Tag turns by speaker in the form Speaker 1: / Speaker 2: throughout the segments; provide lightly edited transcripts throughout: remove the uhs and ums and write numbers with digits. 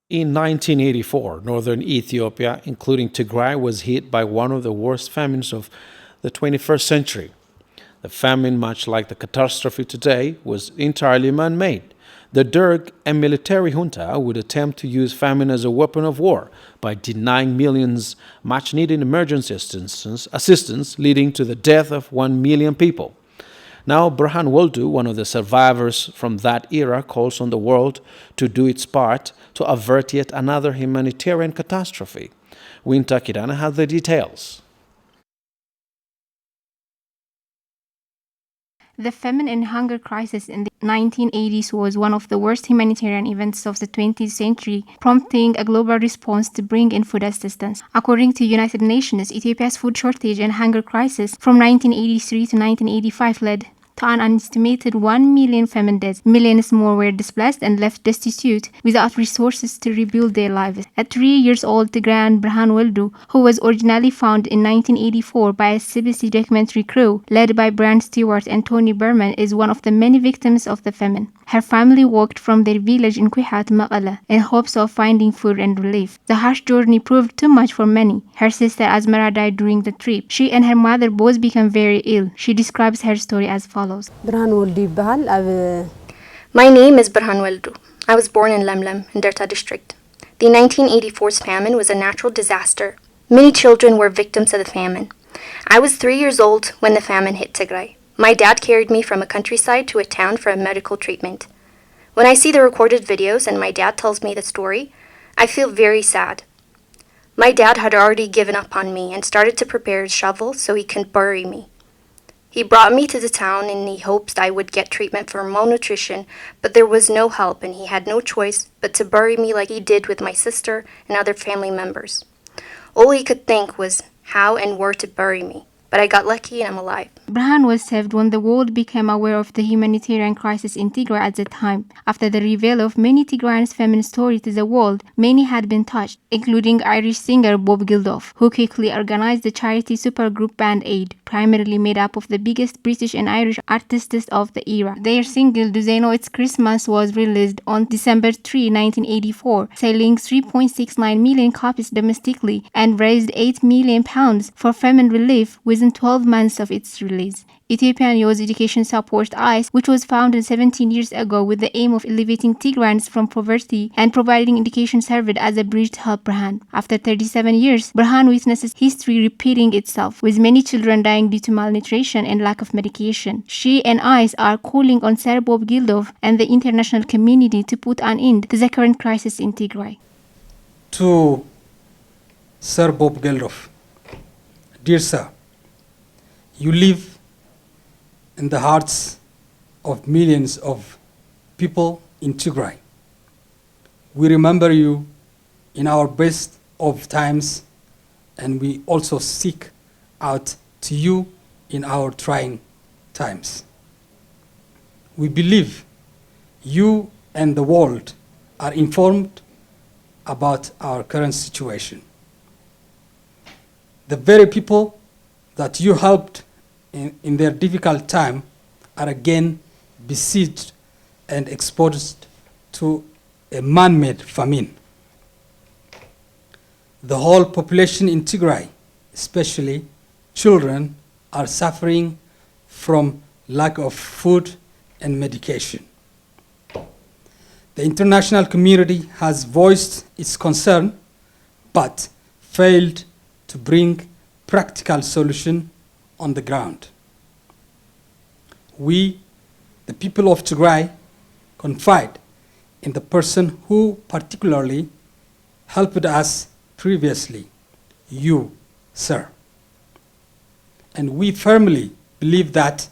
Speaker 1: In 1984, northern Ethiopia, including Tigray, was hit by one of the worst famines of the 21st century. The famine, much like the catastrophe today, was entirely man made. The Derg, a military junta, would attempt to use famine as a weapon of war by denying millions much needed emergency assistance, leading to the death of 1 million people. Now, Burhan Waldu, one of the survivors from that era, calls on the world to do its part to avert yet another humanitarian catastrophe. Winta Kirana has the details.
Speaker 2: The famine and hunger crisis in the 1980s was one of the worst humanitarian events of the 20th century, prompting a global response to bring in food assistance. According to United Nations, Ethiopia's food shortage and hunger crisis from 1983 to 1985 led to an estimated 1 million famine deaths. Millions more were displaced and left destitute without resources to rebuild their lives. At 3 years old, Tigray Burhan Waldu, who was originally found in 1984 by a CBC documentary crew led by Brian Stewart and Tony Berman, is one of the many victims of the famine. Her family walked from their village in Kuiha to Maqala in hopes of finding food and relief. The harsh journey proved too much for many. Her sister Asmara died during the trip. She and her mother both became very ill. She describes her story as follows.
Speaker 3: My name is Burhan Waldu. I was born in Lemlem, in Derta district. The 1984 famine was a natural disaster. Many children were victims of the famine. I was 3 years old when the famine hit Tigray. My dad carried me from a countryside to a town for a medical treatment. When I see the recorded videos and my dad tells me the story, I feel very sad. My dad had already given up on me and started to prepare his shovel so he can bury me. He brought me to the town in the hopes I would get treatment for malnutrition, but there was no help and he had no choice but to bury me like he did with my sister and other family members. All he could think was how and where to bury me, but I got lucky and I'm alive.
Speaker 2: Burhan was saved when the world became aware of the humanitarian crisis in Tigray at the time. After the reveal of many Tigrayans' famine story to the world, many had been touched, including Irish singer Bob Geldof, who quickly organized the charity supergroup Band Aid, primarily made up of the biggest British and Irish artists of the era. Their single Do They Know It's Christmas was released on December 3, 1984, selling 3.69 million copies domestically and raised £8 million for famine relief within 12 months of its release. Ethiopian Youth Education Support ICE, which was founded 17 years ago with the aim of elevating Tigrayans from poverty and providing education, served as a bridge to help Burhan. After 37 years, Burhan witnesses history repeating itself, with many children dying due to malnutrition and lack of medication. She and ICE are calling on Sir Bob Geldof and the international community to put an end to the current crisis in Tigray.
Speaker 4: To Sir Bob Geldof, dear sir, you live in the hearts of millions of people in Tigray. We remember you in our best of times, and we also seek out to you in our trying times. We believe you and the world are informed about our current situation. The very people that you helped in their difficult time are again besieged and exposed to a man-made famine. The whole population in Tigray, especially children, are suffering from lack of food and medication. The international community has voiced its concern, but failed to bring practical solution on the ground. We, the people of Tigray, confide in the person who particularly helped us previously, you, sir. And we firmly believe that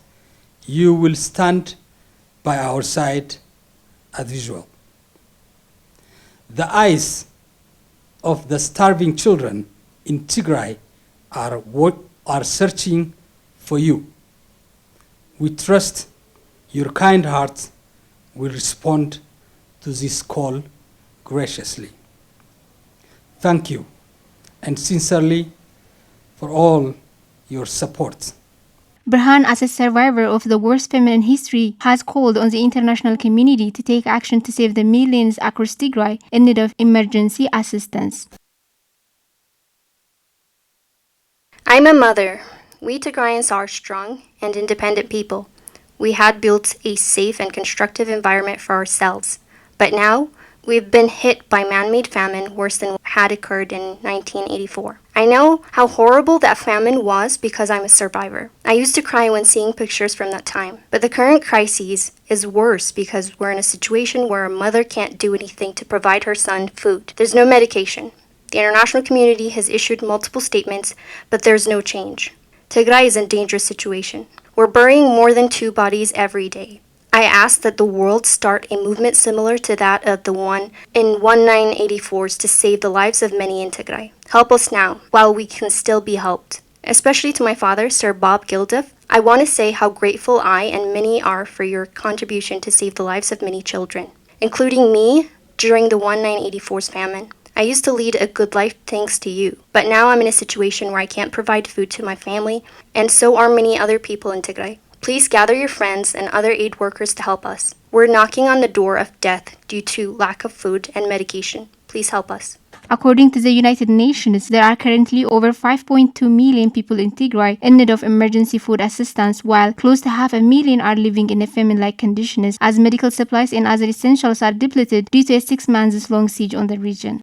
Speaker 4: you will stand by our side as usual. The eyes of the starving children in Tigray are searching for you. We trust your kind heart will respond to this call graciously. Thank you, and sincerely, for all your support.
Speaker 2: Burhan, as a survivor of the worst famine in history, has called on the international community to take action to save the millions across Tigray in need of emergency assistance.
Speaker 3: I'm a mother. We Tigrayans are strong and independent people. We had built a safe and constructive environment for ourselves. But now, we've been hit by man-made famine worse than had occurred in 1984. I know how horrible that famine was because I'm a survivor. I used to cry when seeing pictures from that time. But the current crisis is worse because we're in a situation where a mother can't do anything to provide her son food. There's no medication. The international community has issued multiple statements, but there's no change. Tigray is in a dangerous situation. We're burying more than 2 bodies every day. I ask that the world start a movement similar to that of the one in 1984s to save the lives of many in Tigray. Help us now, while we can still be helped. Especially to my father, Sir Bob Geldof, I want to say how grateful I and many are for your contribution to save the lives of many children, including me during the 1984's famine. I used to lead a good life thanks to you, but now I'm in a situation where I can't provide food to my family, and so are many other people in Tigray. Please gather your friends and other aid workers to help us. We're knocking on the door of death due to lack of food and medication. Please help us.
Speaker 2: According to the United Nations, there are currently over 5.2 million people in Tigray in need of emergency food assistance, while close to 500,000 are living in famine-like conditions as medical supplies and other essentials are depleted due to a 6 months-long siege on the region.